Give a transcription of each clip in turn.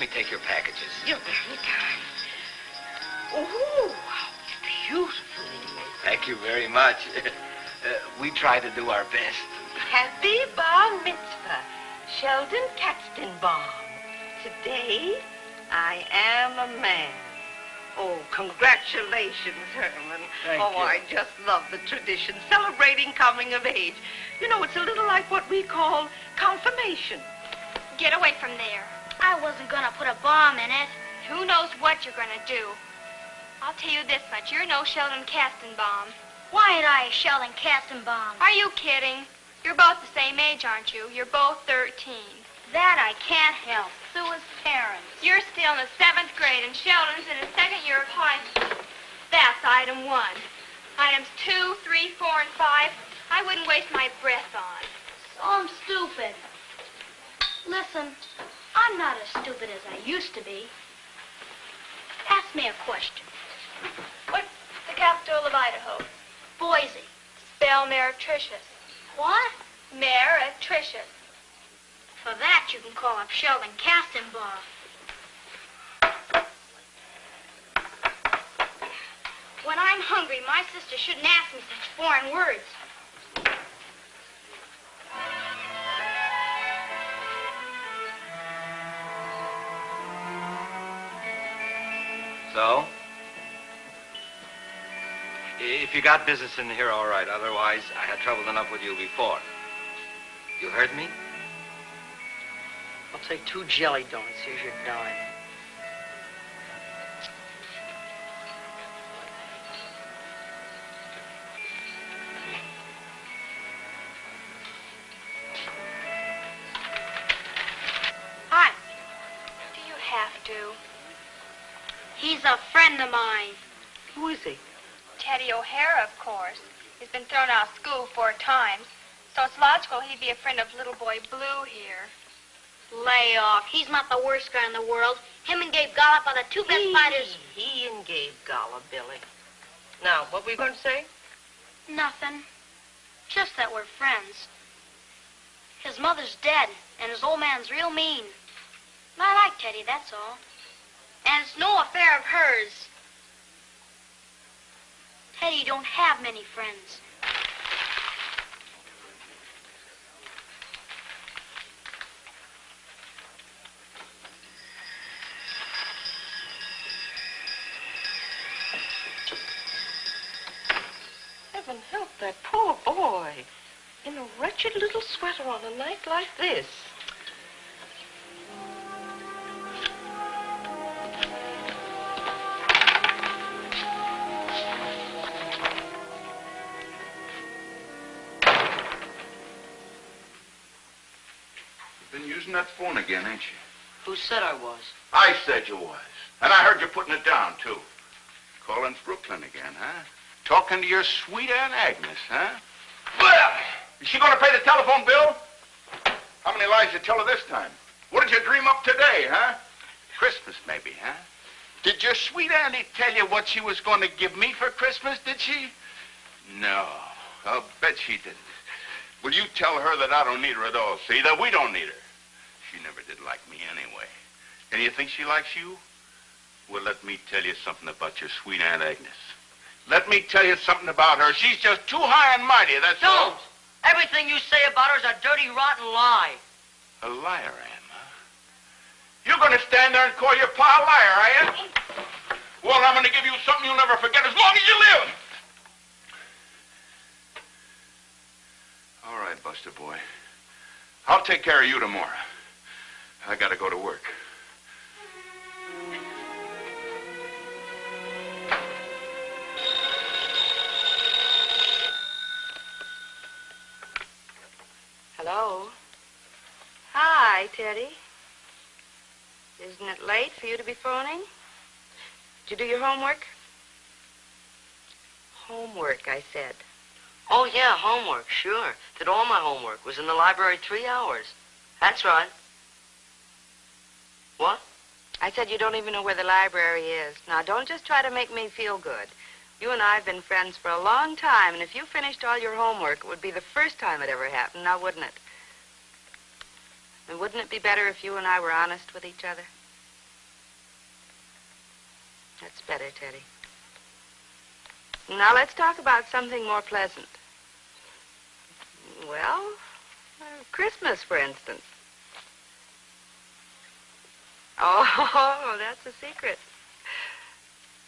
me take your packages. You're very kind. Oh, how beautifully made. Thank you very much. We try to do our best. Happy bar mitzvah, Sheldon Katzenbaum. Today, I am a man. Oh, congratulations, Herman. Thank you. I just love the tradition, celebrating coming of age. You know, it's a little like what we call confirmation. Get away from there. I wasn't gonna put a bomb in it. Who knows what you're gonna do? I'll tell you this much. You're no Sheldon Katzenbaum. Why ain't I a Sheldon Katzenbaum? Are you kidding? You're both the same age, aren't you? You're both 13. That I can't help. So is Terrence. You're still in the 7th grade, and Sheldon's in his 2nd year of high school. That's item 1. Items 2, 3, 4, and 5, I wouldn't waste my breath on. So I'm stupid. Listen, I'm not as stupid as I used to be. Ask me a question. What's the capital of Idaho? Boise. Spell meretricious. What? Meretricious. For that, you can call up Sheldon Katzenbaum. When I'm hungry, my sister shouldn't ask me such foreign words. So? If you got business in here, all right. Otherwise, I had trouble enough with you before. You heard me? I'll take 2 jelly donuts. Here's your dime. Hi. Do you have to? He's a friend of mine. Who is he? Teddy O'Hara, of course. He's been thrown out of school 4 times, so it's logical he'd be a friend of little boy Blue here. Lay off. He's not the worst guy in the world. Him and Gabe Gollop are the 2 best fighters. He and Gabe Gollop, Billy. Now, what were you going to say? Nothing. Just that we're friends. His mother's dead, and his old man's real mean. I like Teddy, that's all. And it's no affair of hers. Teddy don't have many friends. Heaven help that poor boy. In a wretched little sweater on a night like this. Been using that phone again, ain't you? Who said I was? I said you was. And I heard you putting it down, too. Calling Brooklyn again, huh? Talking to your sweet Aunt Agnes, huh? Well, is she going to pay the telephone bill? How many lies you tell her this time? What did you dream up today, huh? Christmas, maybe, huh? Did your sweet auntie tell you what she was going to give me for Christmas, did she? No, I'll bet she didn't. Will you tell her that I don't need her at all, see? That we don't need her. She never did like me anyway. And you think she likes you? Well, let me tell you something about your sweet Aunt Agnes. Let me tell you something about her. She's just too high and mighty, that's all. Don't! Everything you say about her is a dirty, rotten lie. A liar, Ann, huh? You're going to stand there and call your pa a liar, are you? Well, I'm going to give you something you'll never forget as long as you live. All right, Buster boy. I'll take care of you tomorrow. I got to go to work. Hello? Hi, Teddy. Isn't it late for you to be phoning? Did you do your homework? Homework, I said. Oh, yeah, homework, sure. Did all my homework. Was in the library 3 hours. That's right. What? I said you don't even know where the library is. Now, don't just try to make me feel good. You and I have been friends for a long time, and if you finished all your homework, it would be the first time it ever happened, now wouldn't it? And wouldn't it be better if you and I were honest with each other? That's better, Teddy. Now let's talk about something more pleasant. Well, Christmas, for instance. Oh, that's a secret.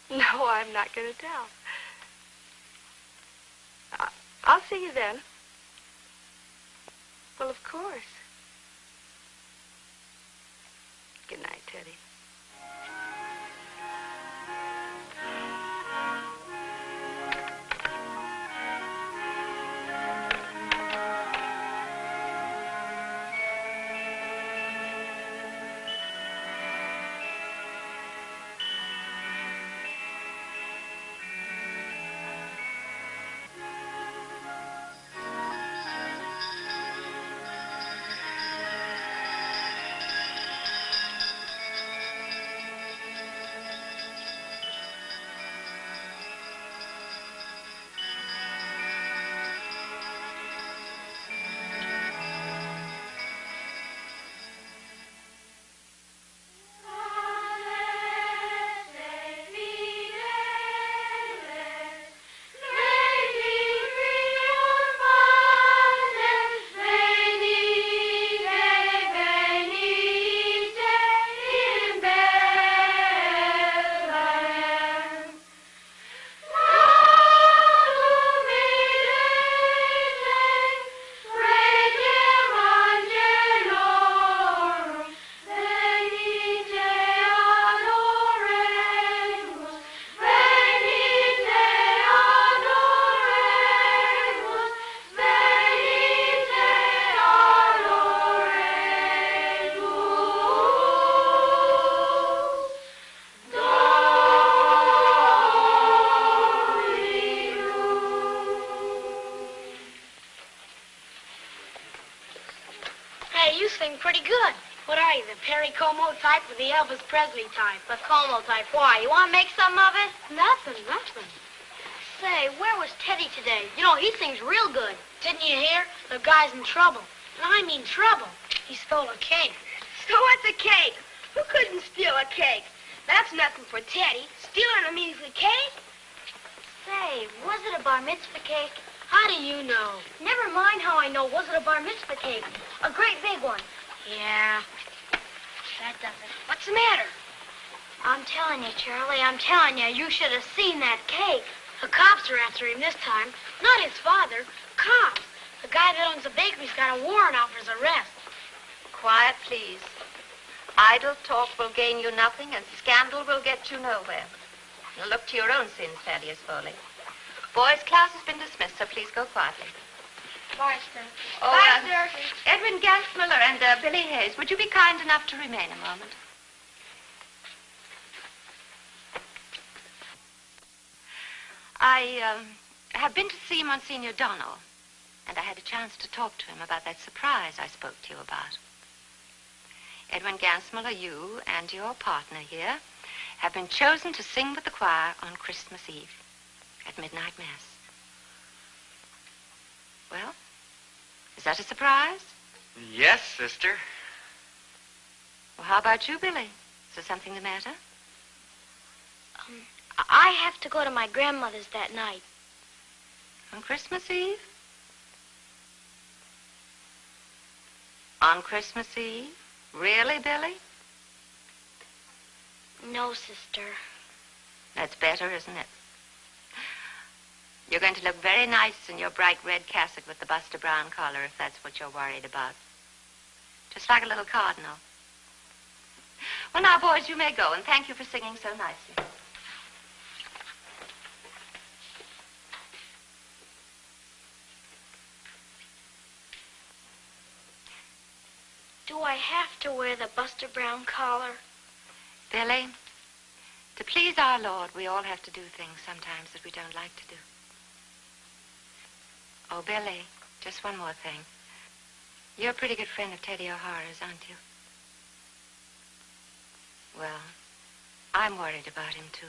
No, I'm not going to tell. I'll see you then. Well, of course. Good night, Teddy. The Elvis Presley type. The Como type. Why? You want to make something of it? Nothing. Say, where was Teddy today? You know, he sings real good. Didn't you hear? The guy's in trouble. And I mean trouble. He stole a cake. So what's a cake? Who couldn't steal a cake? That's nothing for Teddy. Stealing a measly cake? Say, was it a bar mitzvah cake? How do you know? Never mind how I know. Was it a bar mitzvah cake? A great big one. Yeah. That does it. What's the matter? I'm telling you, Charlie, I'm telling you, you should have seen that cake. The cops are after him this time. Not his father. Cops. The guy that owns the bakery's got a warrant out for his arrest. Quiet, please. Idle talk will gain you nothing, and scandal will get you nowhere. Now look to your own sins, Thaddeus Foley. Boys, class has been dismissed, so please go quietly. Bye, sir. Oh, Bye, sir. Edwin Gansmiller and Billy Hayes, would you be kind enough to remain a moment? I have been to see Monsignor Donnell, and I had a chance to talk to him about that surprise I spoke to you about. Edwin Gansmiller, you and your partner here have been chosen to sing with the choir on Christmas Eve at midnight mass. Well, is that a surprise? Yes, sister. Well, how about you, Billy? Is there something the matter? I have to go to my grandmother's that night. On Christmas Eve? On Christmas Eve? Really, Billy? No, sister. That's better, isn't it? You're going to look very nice in your bright red cassock with the Buster Brown collar, if that's what you're worried about. Just like a little cardinal. Well, now, boys, you may go, and thank you for singing so nicely. Do I have to wear the Buster Brown collar? Billy, to please our Lord, we all have to do things sometimes that we don't like to do. Oh, Billy, just one more thing. You're a pretty good friend of Teddy O'Hara's, aren't you? Well, I'm worried about him, too.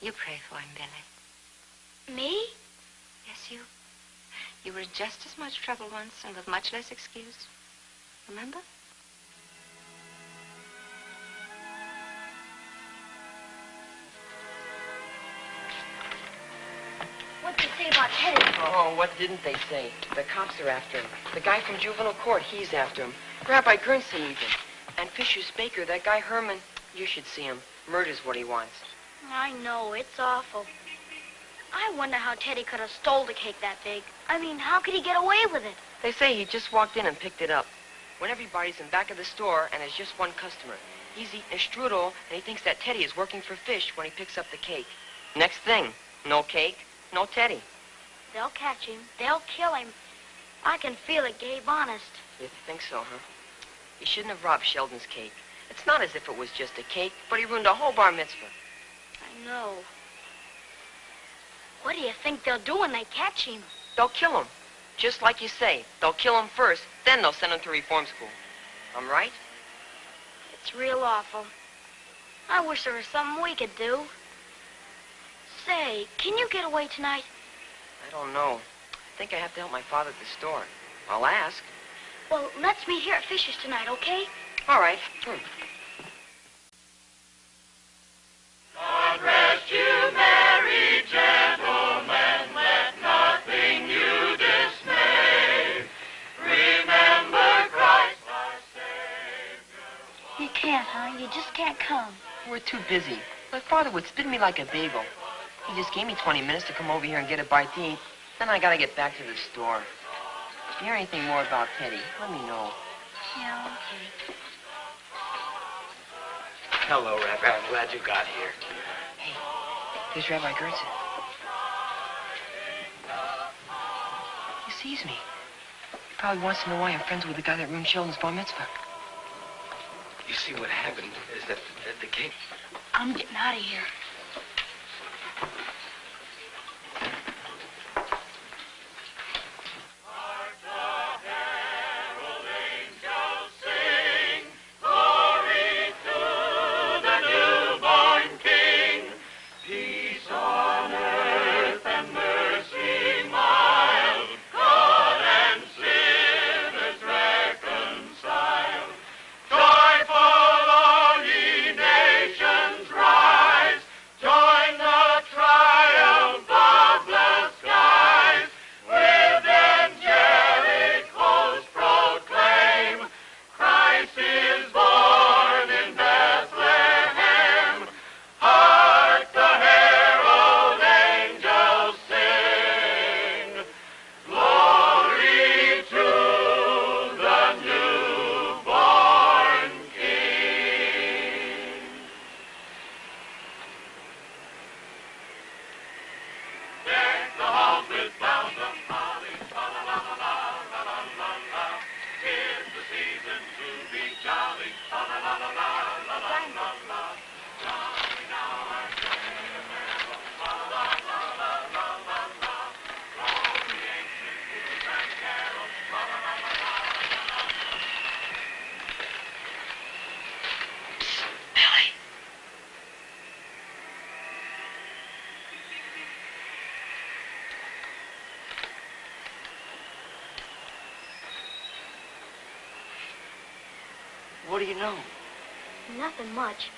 You pray for him, Billy. Me? Yes, you. You were in just as much trouble once and with much less excuse. Remember? about Teddy? Oh, what didn't they say? The cops are after him. The guy from juvenile court, he's after him. Rabbi Gernson even. And Fisher's baker, that guy Herman, you should see him. Murder's what he wants. I know, it's awful. I wonder how Teddy could have stole the cake that big. I mean, how could he get away with it? They say he just walked in and picked it up. When everybody's in back of the store and there's just one customer. He's eating a strudel and he thinks that Teddy is working for Fish when he picks up the cake. Next thing, no cake, no Teddy. They'll catch him. They'll kill him. I can feel it, Gabe, honest. You think so, huh? He shouldn't have robbed Sheldon's cake. It's not as if it was just a cake, but he ruined a whole bar mitzvah. I know. What do you think they'll do when they catch him? They'll kill him. Just like you say. They'll kill him first, then they'll send him to reform school. I'm right? It's real awful. I wish there was something we could do. Say, can you get away tonight? I don't know. I think I have to help my father at the store. I'll ask. Well, let's meet here at Fisher's tonight, okay? All right. God rest you, merry gentlemen, let nothing you dismay. Remember Christ our Savior. You can't, huh? You just can't come. We're too busy. My father would spin me like a bagel. He just gave me 20 minutes to come over here and get a bite to eat. Then I gotta get back to the store. If you hear anything more about Teddy, let me know. Yeah, okay. Hello, Rabbi. I'm glad you got here. Hey, there's Rabbi Gernson. He sees me. He probably wants to know why I'm friends with the guy that ruined Sheldon's bar mitzvah. You see, what happened is that the cake... I'm getting out of here. What do you know? Nothing much.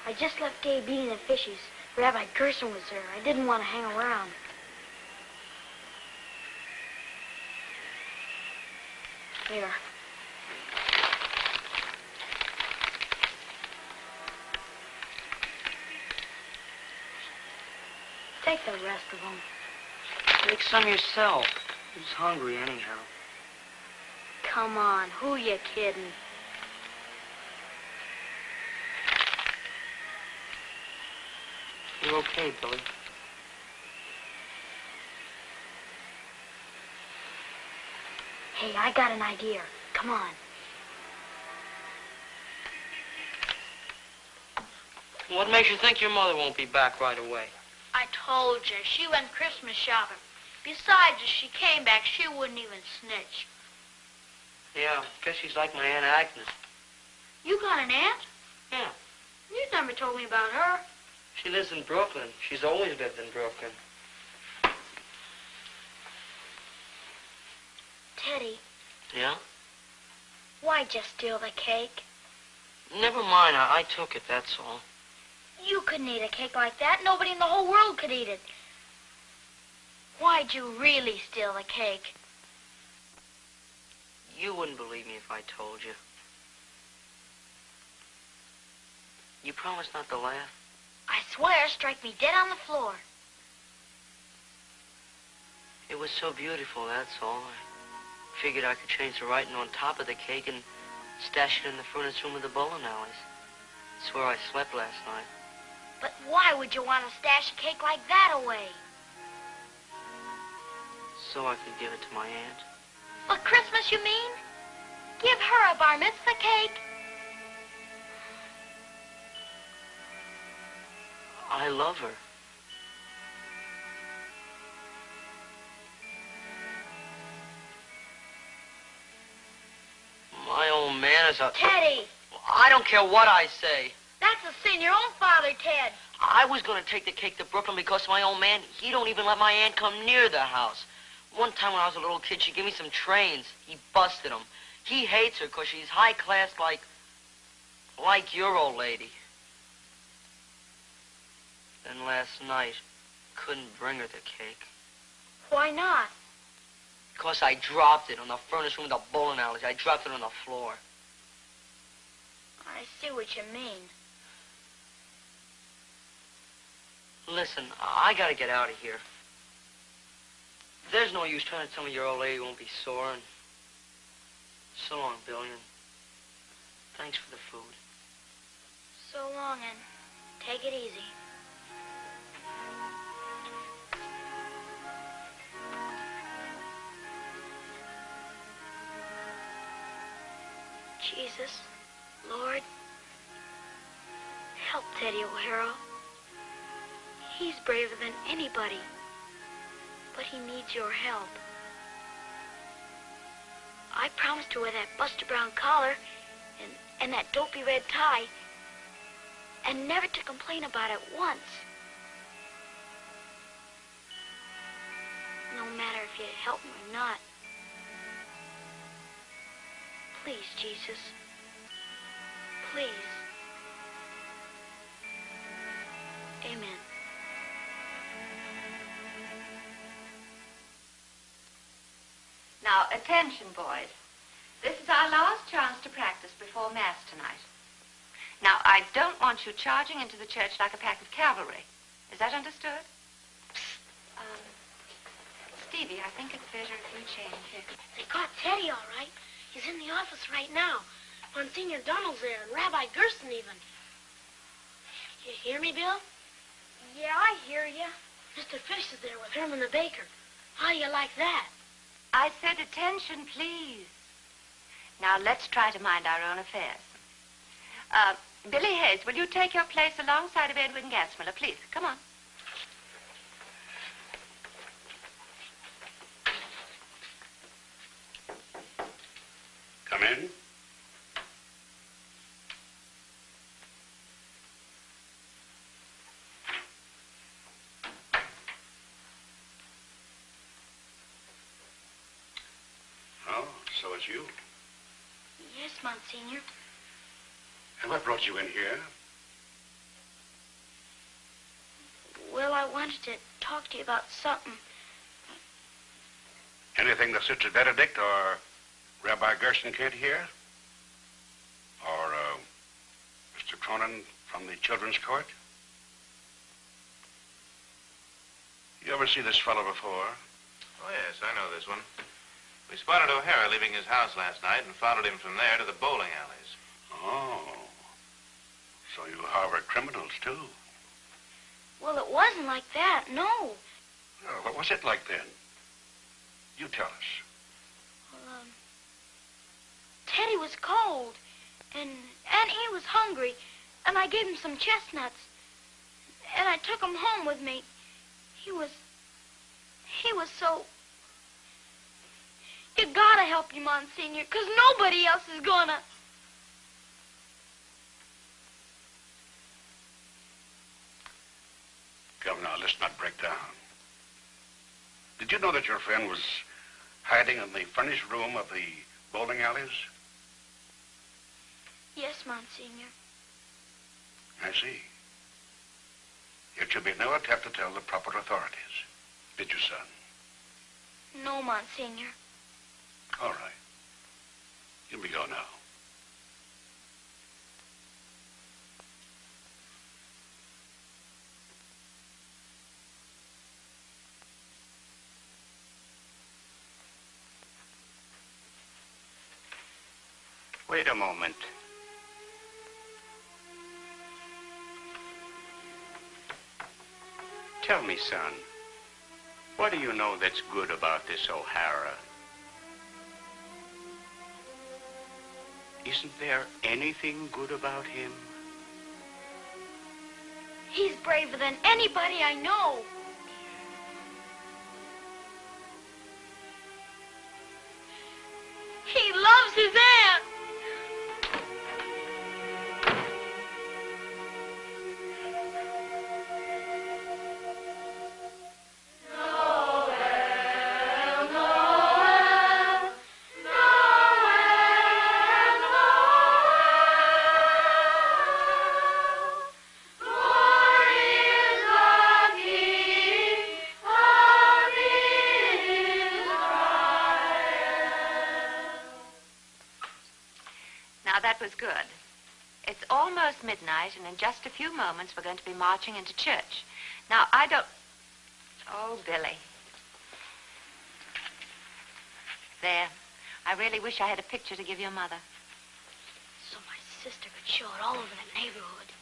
I just left Gabe eating at Fishy's. Rabbi Gerson was there. I didn't want to hang around. Here. Take the rest of them. Make some yourself. Who's hungry anyhow? Come on, who you kidding? You okay, Billy? Hey, I got an idea. Come on. What makes you think your mother won't be back right away? I told you, she went Christmas shopping. Besides, if she came back, she wouldn't even snitch. Yeah, guess she's like my Aunt Agnes. You got an aunt? Yeah. You never told me about her. She lives in Brooklyn. She's always lived in Brooklyn. Teddy, Yeah? why just steal the cake? Never mind. I took it, that's all. You couldn't eat a cake like that. Nobody in the whole world could eat it. Why'd you really steal the cake? You wouldn't believe me if I told you. You promise not to laugh? I swear, strike me dead on the floor. It was so beautiful, that's all. I figured I could change the writing on top of the cake and stash it in the furnace room of the bowling alleys. It's where I slept last night. But why would you want to stash a cake like that away? So I could give it to my aunt. For Christmas, you mean? Give her a bar mitzvah cake? I love her. My old man is a... Teddy! I don't care what I say. That's a sin your own father, Ted. I was going to take the cake to Brooklyn because my old man, he don't even let my aunt come near the house. One time when I was a little kid, she gave me some trains. He busted them. He hates her because she's high class like your old lady. Then last night, couldn't bring her the cake. Why not? Because I dropped it on the furnace room of the bowling alleys. I dropped it on the floor. I see what you mean. Listen, I gotta get out of here. There's no use trying to tell me your old lady won't be sore. And so long, Billy, and thanks for the food. So long, and take it easy. Jesus, Lord, help Teddy O'Hara. He's braver than anybody, but he needs your help. I promised to wear that Buster Brown collar and that dopey red tie and never to complain about it once. No matter if you help me or not. Please, Jesus. Please. Amen. Now, attention, boys. This is our last chance to practice before Mass tonight. Now, I don't want you charging into the church like a pack of cavalry. Is that understood? Stevie, I think it's better if we change here. They caught Teddy, all right. He's in the office right now. Monsignor Donald's there, and Rabbi Gerson even. You hear me, Bill? Yeah, I hear you. Mr. Fish is there with Herman the baker. How do you like that? I said attention, please. Now, let's try to mind our own affairs. Billy Hayes, will you take your place alongside of Edwin Gansmiller, please? Come on. Come in. Oh, so it's you. Yes, Monsignor. And what brought you in here? Well, I wanted to talk to you about something. Anything that Sister Benedict or Rabbi Gerson can't hear? Or, Mr. Cronin from the Children's Court? You ever see this fellow before? Oh, yes, I know this one. We spotted O'Hara leaving his house last night and followed him from there to the bowling alleys. Oh. So you harbor criminals, too? Well, it wasn't like that, no. Oh, what was it like then? You tell us. Well, Teddy was cold, and he was hungry, and I gave him some chestnuts, and I took him home with me. He was so... You gotta help him, Monsignor, 'cause nobody else is gonna. Come now, let's not break down. Did you know that your friend was hiding in the furnished room of the bowling alleys? Yes, Monsignor. I see. It should be no attempt to tell the proper authorities. Did you, son? Monsignor. All right. You may go now. Wait a moment. Tell me, son, what do you know that's good about this O'Hara? Isn't there anything good about him? He's braver than anybody I know. He loves his aunt. Was good. It's almost midnight, and in just a few moments we're going to be marching into church. Now, I don't... Oh, Billy. There. I really wish I had a picture to give your mother. So my sister could show it all over the neighborhood.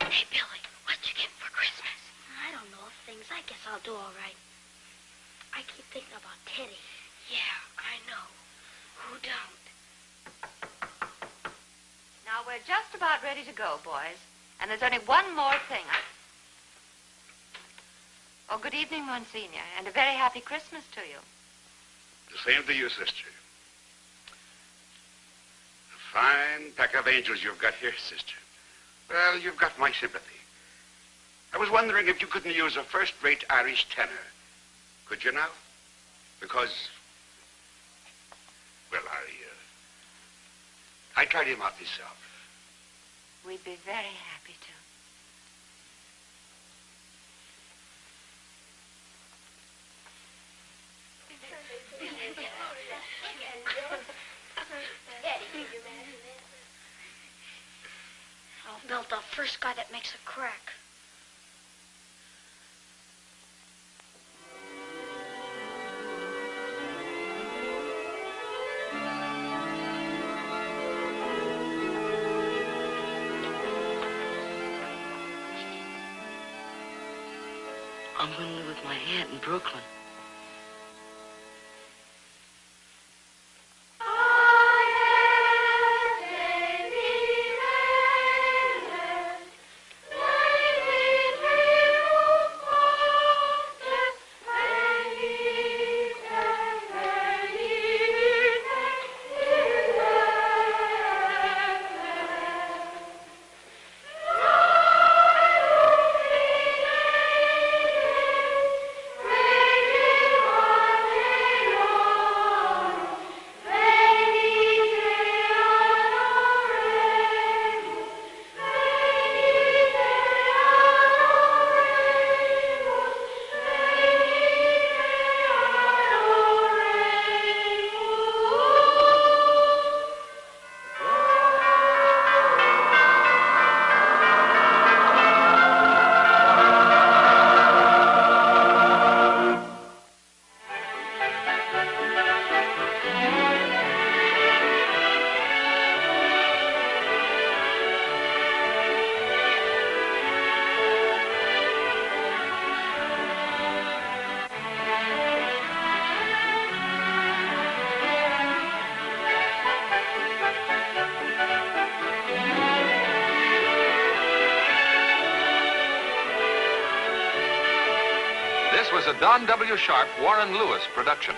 Hey, Billy, what'd you get for Christmas? I don't know things. I guess I'll do all right. I keep thinking about Teddy. Yeah, I know. Who don't? Now, we're just about ready to go, boys. And there's only one more thing. Oh, good evening, Monsignor, and a very happy Christmas to you. The same to you, sister. A fine pack of angels you've got here, sister. Well, you've got my sympathy. I was wondering if you couldn't use a first-rate Irish tenor. Could you now? Because, well, I tried him out myself. We'd be very happy to. I'll melt the first guy that makes a crack. I'm going to live with my aunt in Brooklyn. This was a Don W. Sharp, Warren Lewis production.